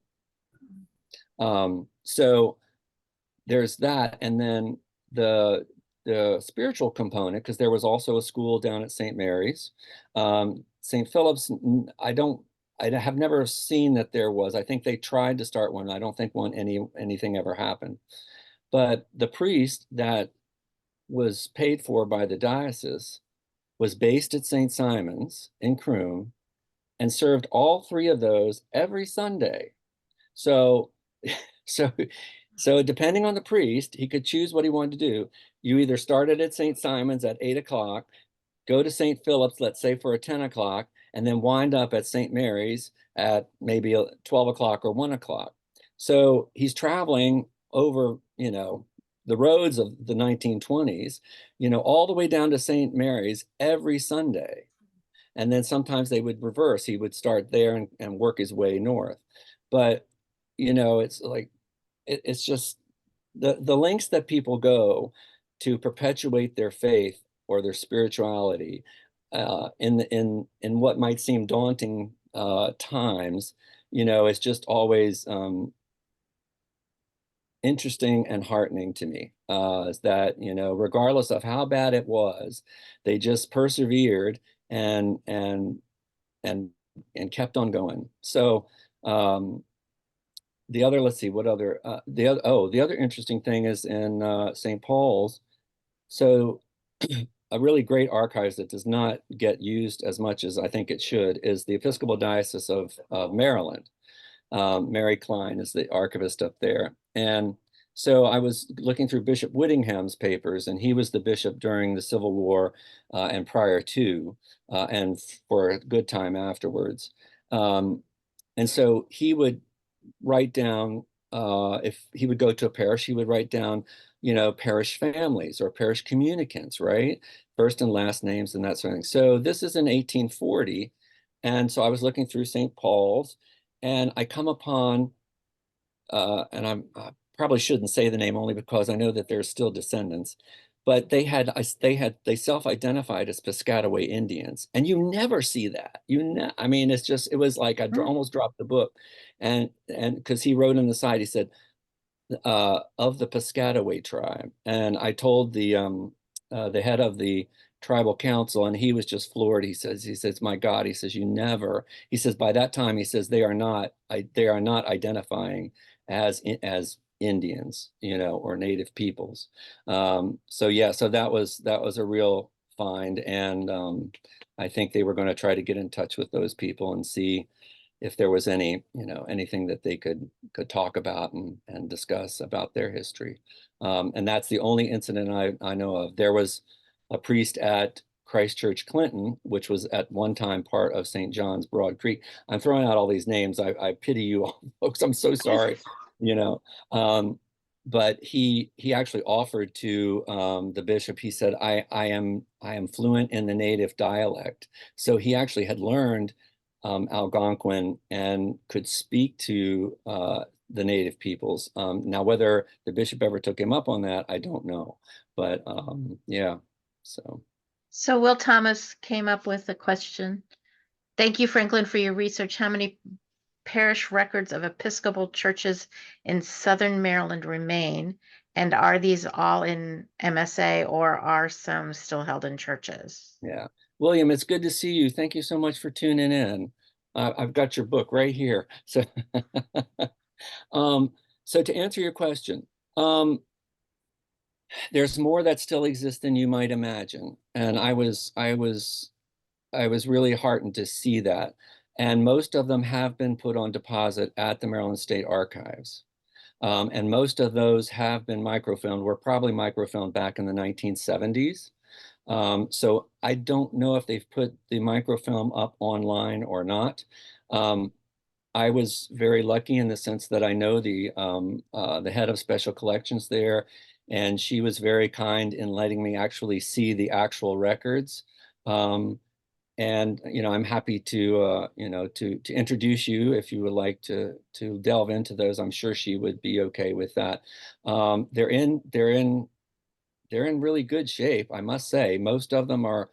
so there's that. And then the spiritual component, because there was also a school down at St. Mary's. St. Philip's, I have never seen that there was. I think they tried to start one. I don't think anything ever happened. But the priest that was paid for by the diocese was based at St. Simon's in Croom and served all three of those every Sunday. So, so, so depending on the priest, he could choose what he wanted to do. You either started at St. Simon's at 8 o'clock, go to St. Philip's, let's say for a 10 o'clock, and then wind up at St. Mary's at maybe 12 o'clock or 1 o'clock. So he's traveling over, the roads of the 1920s, all the way down to St. Mary's every Sunday. And then sometimes they would reverse. He would start there and work his way north. But, it's like, it's just the lengths that people go to perpetuate their faith or their spirituality in what might seem daunting times, it's just always interesting and heartening to me. Is that, regardless of how bad it was, they just persevered and kept on going. So the other, let's see, what other the other interesting thing is in St. Paul's. So a really great archives that does not get used as much as I think it should is the Episcopal Diocese of Maryland. Mary Klein is the archivist up there. And so I was looking through Bishop Whittingham's papers, and he was the bishop during the Civil War and prior to, and for a good time afterwards. And so he would write down, if he would go to a parish, he would write down, parish families or parish communicants, right? First and last names and that sort of thing. So this is in 1840. And so I was looking through St. Paul's, and I come upon, and I probably shouldn't say the name only because I know that there's still descendants, but they self-identified as Piscataway Indians, and you never see that. I mean, it was like I almost dropped the book, and because he wrote on the side, he said, of the Piscataway tribe, and I told the head of the tribal council, and he was just floored. He says, my God, he says, he says, by that time, he says, they are not identifying as Indians, or native peoples. So yeah, so that was a real find. And I think they were going to try to get in touch with those people and see if there was anything that they could talk about and discuss about their history. And that's the only incident I know of. There was a priest at Christ Church Clinton, which was at one time part of St. John's Broad Creek. I'm throwing out all these names. I pity you all, folks. I'm so sorry, but he actually offered to the bishop. He said, I am fluent in the native dialect. So he actually had learned Algonquin and could speak to the native peoples. Now, whether the bishop ever took him up on that, I don't know. But yeah, So Will Thomas came up with a question. Thank you, Franklin, for your research. How many parish records of Episcopal churches in Southern Maryland remain? And are these all in MSA, or are some still held in churches? Yeah. William, it's good to see you. Thank you so much for tuning in. I've got your book right here. So, so to answer your question, there's more that still exists than you might imagine. And I was really heartened to see that. And most of them have been put on deposit at the Maryland State Archives. And most of those have been microfilmed, were probably microfilmed back in the 1970s. So I don't know if they've put the microfilm up online or not. I was very lucky in the sense that I know the head of special collections there, and she was very kind in letting me actually see the actual records. And I'm happy to to introduce you if you would like to delve into those. I'm sure she would be okay with that. They're in really good shape, I must say. Most of them are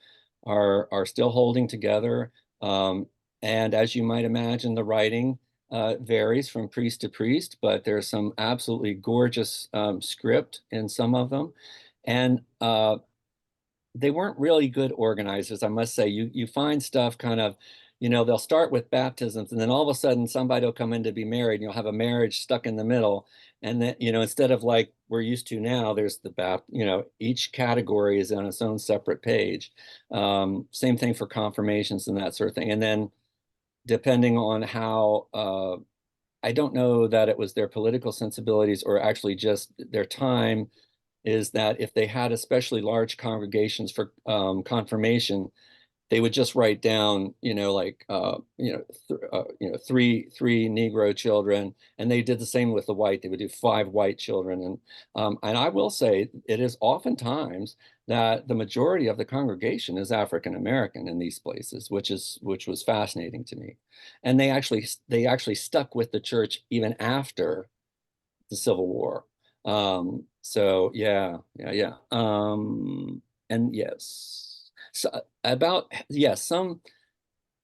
still holding together. And as you might imagine, the writing varies from priest to priest, but there's some absolutely gorgeous script in some of them. And they weren't really good organizers, I must say. You find stuff kind of, they'll start with baptisms, and then all of a sudden somebody will come in to be married, and you'll have a marriage stuck in the middle. And then, instead of like we're used to now, there's each category is on its own separate page. Same thing for confirmations and that sort of thing. And then depending on how, I don't know that it was their political sensibilities or actually just their time, is that if they had especially large congregations for confirmation, they would just write down, three Negro children, and they did the same with the white. They would do 5 white children, and I will say it is oftentimes that the majority of the congregation is African American in these places, which was fascinating to me, and they actually stuck with the church even after the Civil War. So yeah. And yes, so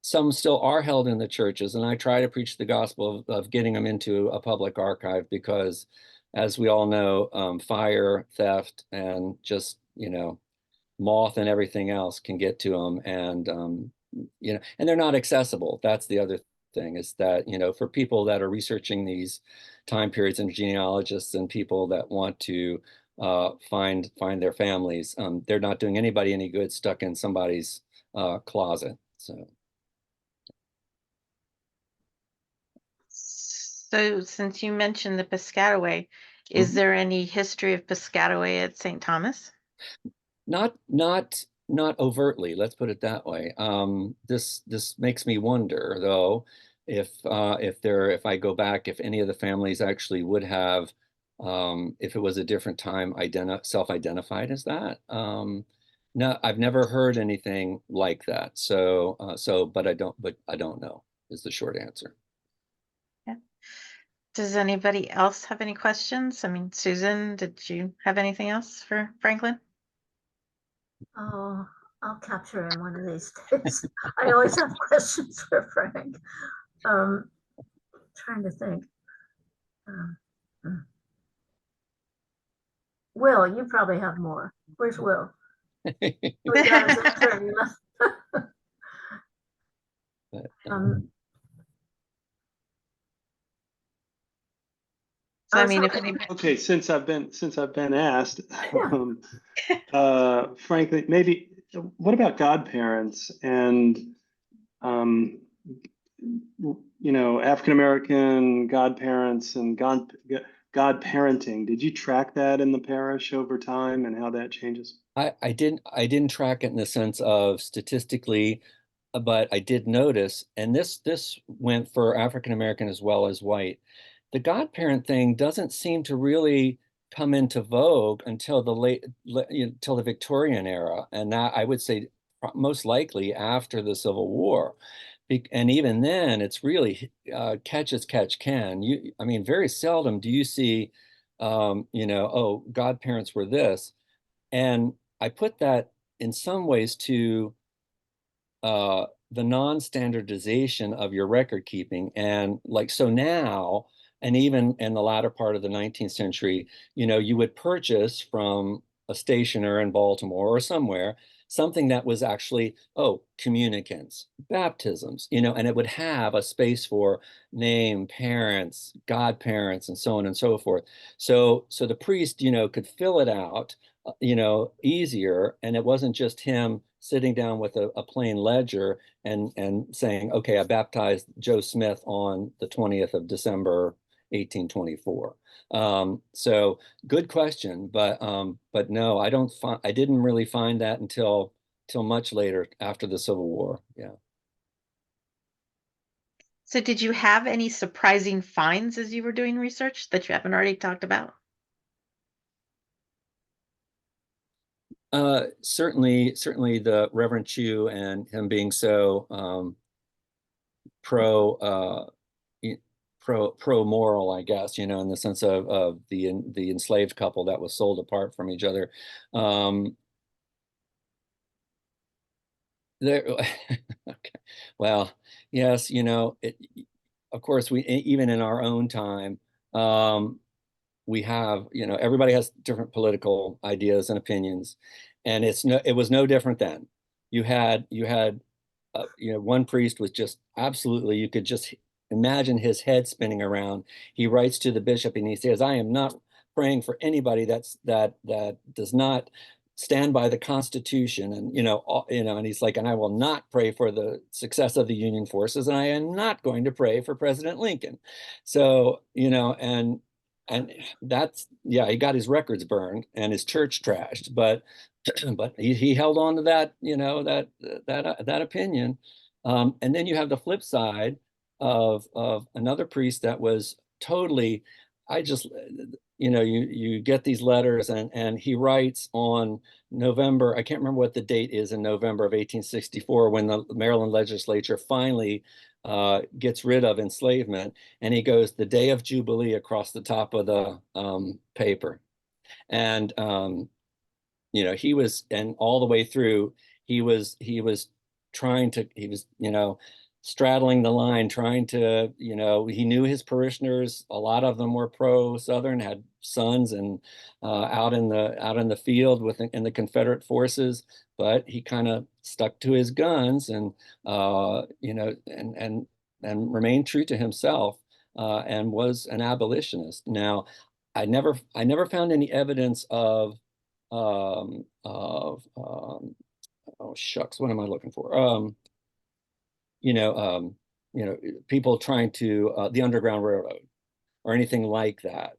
some still are held in the churches, and I try to preach the gospel of getting them into a public archive, because as we all know, fire, theft, and just, moth and everything else can get to them, and and they're not accessible. That's the other thing, is that, for people that are researching these time periods, and genealogists and people that want to find their families, they're not doing anybody any good stuck in somebody's closet. So since you mentioned the Piscataway, is there any history of Piscataway at St. Thomas? Not overtly, let's put it that way. This makes me wonder, though, if I go back, if any of the families actually would have, if it was a different time, self-identified as that. No, I've never heard anything like that. But I don't know, is the short answer. Yeah. Does anybody else have any questions? I mean, Susan, did you have anything else for Franklin? Oh, I'll capture him one of these days. I always have questions for Frank. Trying to think. Will, you probably have more. Where's Will? We got his answer. So I mean, if anybody... Okay, since I've been asked, frankly, maybe what about godparents and African American godparents and godparenting? Did you track that in the parish over time and how that changes? I didn't track it in the sense of statistically, but I did notice, and this went for African American as well as white. The godparent thing doesn't seem to really come into vogue until till the Victorian era, and that I would say most likely after the Civil War. And even then, it's really catch as catch can. I mean, very seldom do you see, oh, godparents were this. And I put that in some ways to the non-standardization of your record keeping. And like, so now, and even in the latter part of the 19th century, you would purchase from a stationer in Baltimore or somewhere something that was actually, communicants, baptisms, and it would have a space for name, parents, godparents, and so on and so forth. So the priest, could fill it out, easier, and it wasn't just him sitting down with a plain ledger and saying, okay, I baptized Joe Smith on the 20th of December, 1824. So good question, but no, I didn't really find that until much later after the Civil War. Yeah. So did you have any surprising finds as you were doing research that you haven't already talked about? Certainly the Reverend Chu and him being so pro moral, I guess, in the sense of the enslaved couple that was sold apart from each other. Okay. Well, yes, of course, we even in our own time, we have, everybody has different political ideas and opinions, and it was no different then. You had one priest was just absolutely, you could just imagine his head spinning around. He writes to the bishop and he says, I am not praying for anybody that does not stand by the Constitution. And, and he's like, and I will not pray for the success of the Union forces. And I am not going to pray for President Lincoln. So, and that's, yeah, he got his records burned and his church trashed, but he held on to that, that opinion. And then you have the flip side of another priest that was totally, you get these letters and he writes on November, I can't remember what the date is in November of 1864, when the Maryland legislature finally gets rid of enslavement. And he goes, the day of Jubilee, across the top of the paper. And, he was, and all the way through, he was straddling the line, trying to, he knew his parishioners, a lot of them were pro-Southern, had sons and out in the field in the Confederate forces, but he kind of stuck to his guns and, and remained true to himself and was an abolitionist. Now, I never found any evidence of oh shucks, what am I looking for? People trying to the Underground Railroad or anything like that.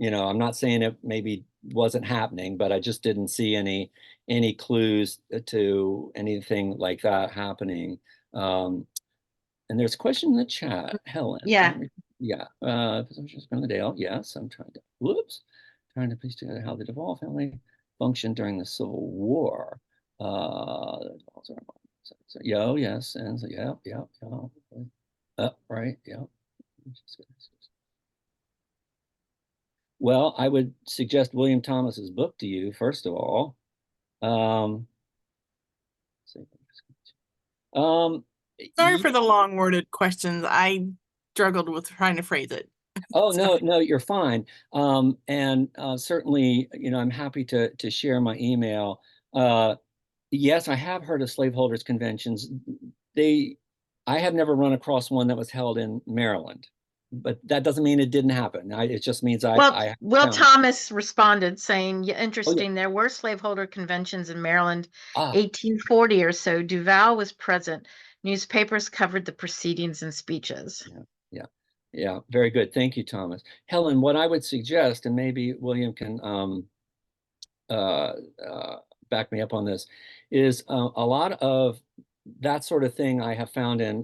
I'm not saying it maybe wasn't happening, but I just didn't see any clues to anything like that happening. And there's a question in the chat, Helen. Yeah. Yeah. From the Dale. Yes, I'm trying to piece together how the Duvall family functioned during the Civil War. Yes, and so, yeah. Right, yeah. Well, I would suggest William Thomas's book to you, first of all. Sorry for the long-worded questions. I struggled with trying to phrase it. Oh, no, you're fine. And certainly, I'm happy to share my email. Yes, I have heard of slaveholders conventions. I have never run across one that was held in Maryland, but that doesn't mean it didn't happen. It just means Will Thomas responded saying, yeah, interesting. Oh, yeah. There were slaveholder conventions in Maryland, 1840 or so. Duval was present. Newspapers covered the proceedings and speeches. Yeah. Very good. Thank you, Thomas. Helen, what I would suggest, and maybe William can back me up on this, is a lot of that sort of thing I have found in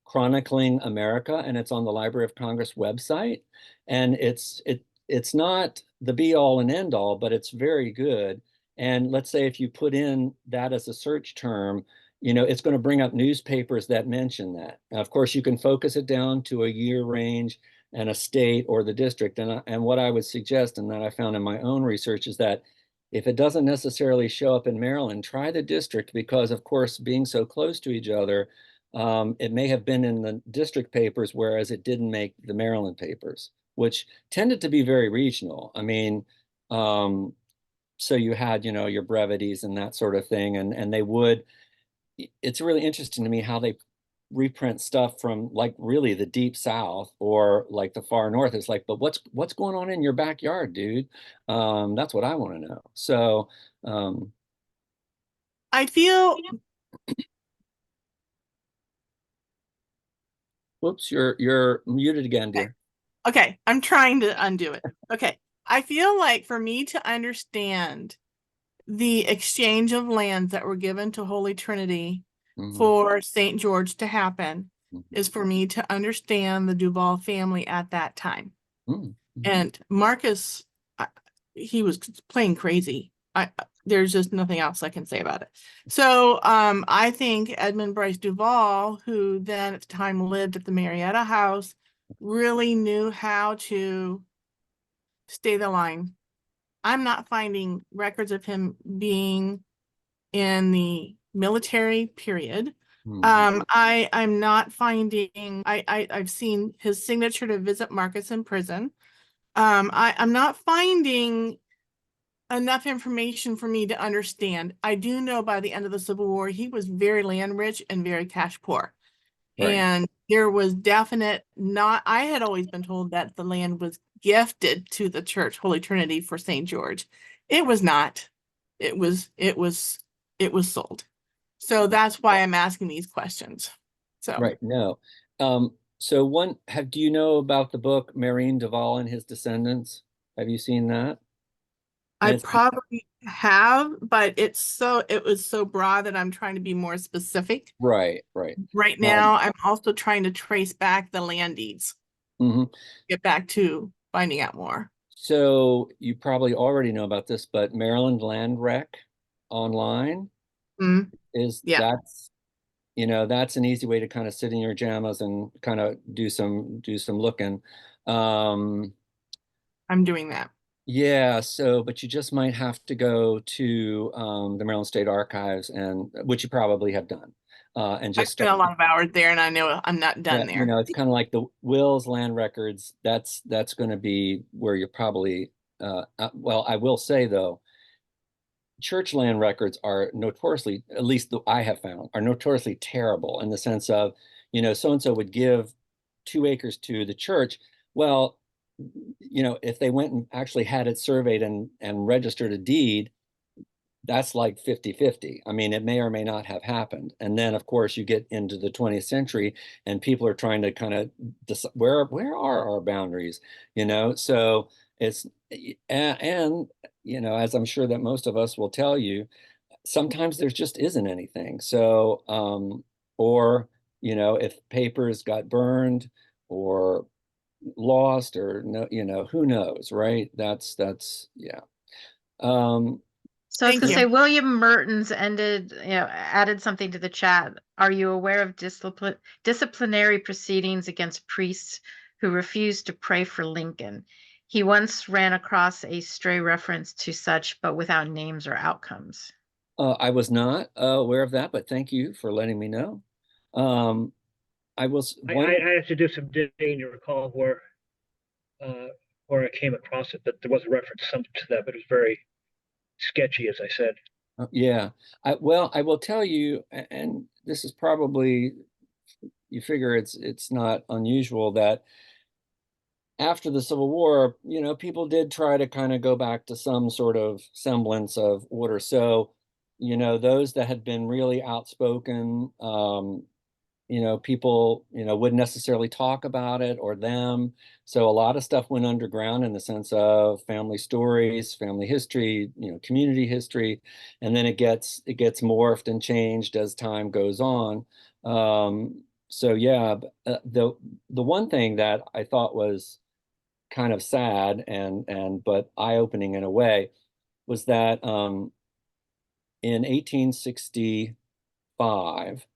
Chronicling America, and it's on the Library of Congress website. And it's not the be all and end all, but it's very good. And let's say if you put in that as a search term, it's going to bring up newspapers that mention that. Now, of course, you can focus it down to a year range and a state or the district. And what I would suggest, and that I found in my own research, is that if it doesn't necessarily show up in Maryland, try the district, because of course, being so close to each other, it may have been in the district papers, whereas it didn't make the Maryland papers, which tended to be very regional. I mean, so you had, your brevities and that sort of thing. And they would, it's really interesting to me how they reprint stuff from like really the deep South or like the far North. It's like, but what's going on in your backyard, dude? That's what I want to know. So I feel whoops, you're muted again, dear. Okay, I'm trying to undo it. Okay. I feel like for me to understand the exchange of lands that were given to Holy Trinity for St. George to happen is for me to understand the Duval family at that time. And Marcus, he was playing crazy. There's just nothing else I can say about it. So I think Edmund Bryce Duval, who then at the time lived at the Marietta House, really knew how to stay the line. I'm not finding records of him being in the military period. I'm not finding, I've seen his signature to visit Marcus in prison. I'm not finding enough information for me to understand. I do know by the end of the Civil War, he was very land rich and very cash poor. Right. And there was definite I had always been told that the land was gifted to the church, Holy Trinity, for St. George. It was not. It was sold. So that's why I'm asking these questions. So Right. No. So do you know about the book Marine Duval and His Descendants? Have you seen that? I And probably have, but it was so broad that I'm trying to be more specific. right. Right now, I'm also trying to trace back the land deeds. Get back to finding out more. So you probably already know about this, but Maryland Land Rec online that's an easy way to kind of sit in your jammas and kind of do some looking. I'm doing that. Yeah, but you just might have to go to the Maryland State Archives, and which you probably have done, and I just spent a lot of hours there, and I know I'm not done there. It's kind of like the wills, land records. That's going to be where you're probably. Well, I will say though, church land records are notoriously, at least I have found, are notoriously terrible in the sense of, so and so would give 2 acres to the church. Well, if they went and actually had it surveyed and registered a deed, that's like 50-50. I mean, it may or may not have happened. And then, of course, you get into the 20th century and people are trying to kind of decide where are our boundaries, So it's, and, as I'm sure that most of us will tell you, sometimes there just isn't anything. So, or, if papers got burned or lost or no, who knows, right? That's yeah. So I was going to say, William Mertens added something to the chat. Are you aware of disciplinary proceedings against priests who refused to pray for Lincoln? He once ran across a stray reference to such, but without names or outcomes. I was not aware of that, but thank you for letting me know. I had to do some digging to recall where I came across it, but there was a reference to that, but it was very sketchy, as I said. Yeah. I will tell you, and this is probably, you figure it's not unusual that after the Civil War, people did try to kind of go back to some sort of semblance of order. So, those that had been really outspoken, people, wouldn't necessarily talk about it or them. So a lot of stuff went underground in the sense of family stories, family history, community history, and then it gets morphed and changed as time goes on. So yeah, the one thing that I thought was kind of sad but eye-opening in a way was that in 1865,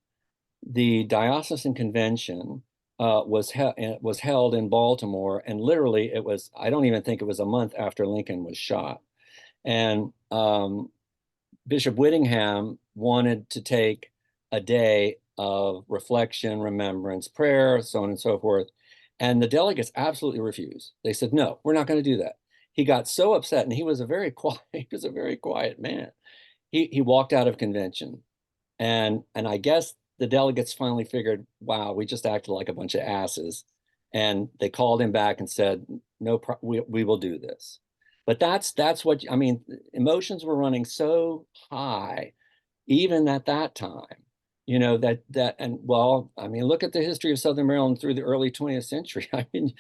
the Diocesan Convention was held in Baltimore, and literally I don't even think it was a month after Lincoln was shot. And Bishop Whittingham wanted to take a day of reflection, remembrance, prayer, so on and so forth. And the delegates absolutely refused. They said, no, we're not going to do that. He got so upset, and he was a very quiet man. He walked out of convention. And I guess the delegates finally figured, wow, we just acted like a bunch of asses. And they called him back and said, no, we will do this. But that's what, I mean, emotions were running so high, even at that time, look at the history of Southern Maryland through the early 20th century. I mean,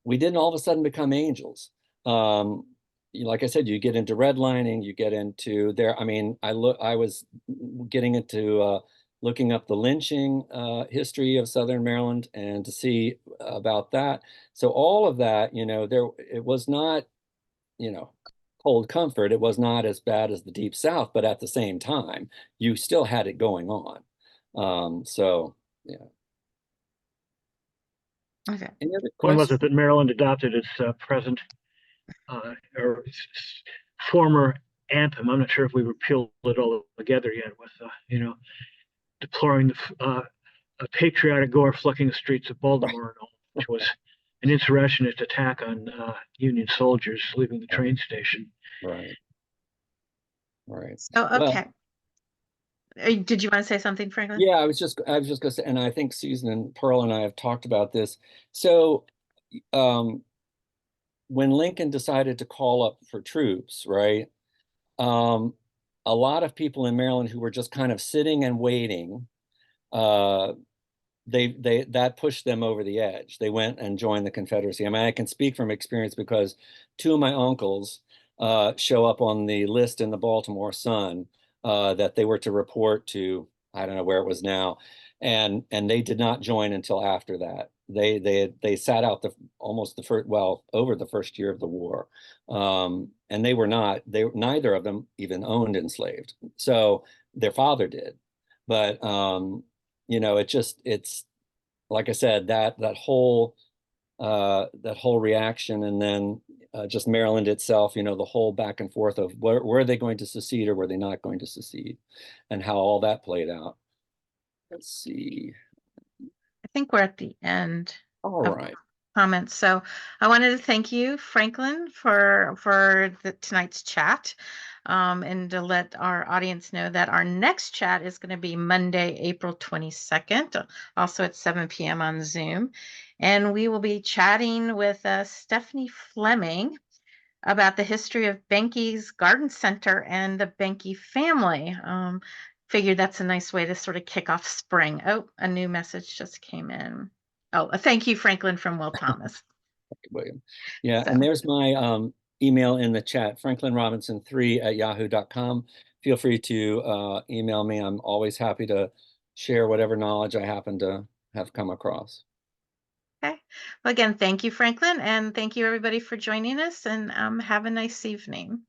we didn't all of a sudden become angels. Like I said, you get into redlining, you get into there. I mean, I was getting into looking up the lynching history of Southern Maryland and to see about that. So all of that, it was not, cold comfort. It was not as bad as the Deep South, but at the same time, you still had it going on. So yeah. Okay. When was it that Maryland adopted its present or former anthem? I'm not sure if we repealed it all together yet with, deploring the patriotic gore flecking the streets of Baltimore and all, which was an insurrectionist attack on Union soldiers leaving the train station. Right. Right. So, Well, okay. Did you want to say something, Franklin? yeah, I was just going to say, and I think Susan and Pearl and I have talked about this. So, when Lincoln decided to call up for troops, right? A lot of people in Maryland who were just kind of sitting and waiting, that pushed them over the edge. They went and joined the Confederacy. I mean, I can speak from experience because two of my uncles show up on the list in the Baltimore Sun that they were to report to, I don't know where it was now, and they did not join until after that. They sat out almost the first, well, over the first year of the war, and neither of them even owned enslaved. So their father did, but you know, it's like I said, that whole reaction, and then just Maryland itself, you know, the whole back and forth of were they going to secede or were they not going to secede, and how all that played out. Let's see. I think we're at the end. All right. Comments. So I wanted to thank you, Franklin, for tonight's chat, and to let our audience know that our next chat is going to be Monday, April 22nd, also at 7 p.m. on Zoom. And we will be chatting with Stephanie Fleming about the history of Benke's Garden Center and the Benke family. Figured that's a nice way to sort of kick off spring. Oh, a new message just came in. Oh, thank you, Franklin, from Will Thomas. William. Yeah, So. and there's my email in the chat, franklinrobinson3@yahoo.com. Feel free to email me. I'm always happy to share whatever knowledge I happen to have come across. Okay. Well, again, thank you, Franklin, and thank you, everybody, for joining us, and have a nice evening.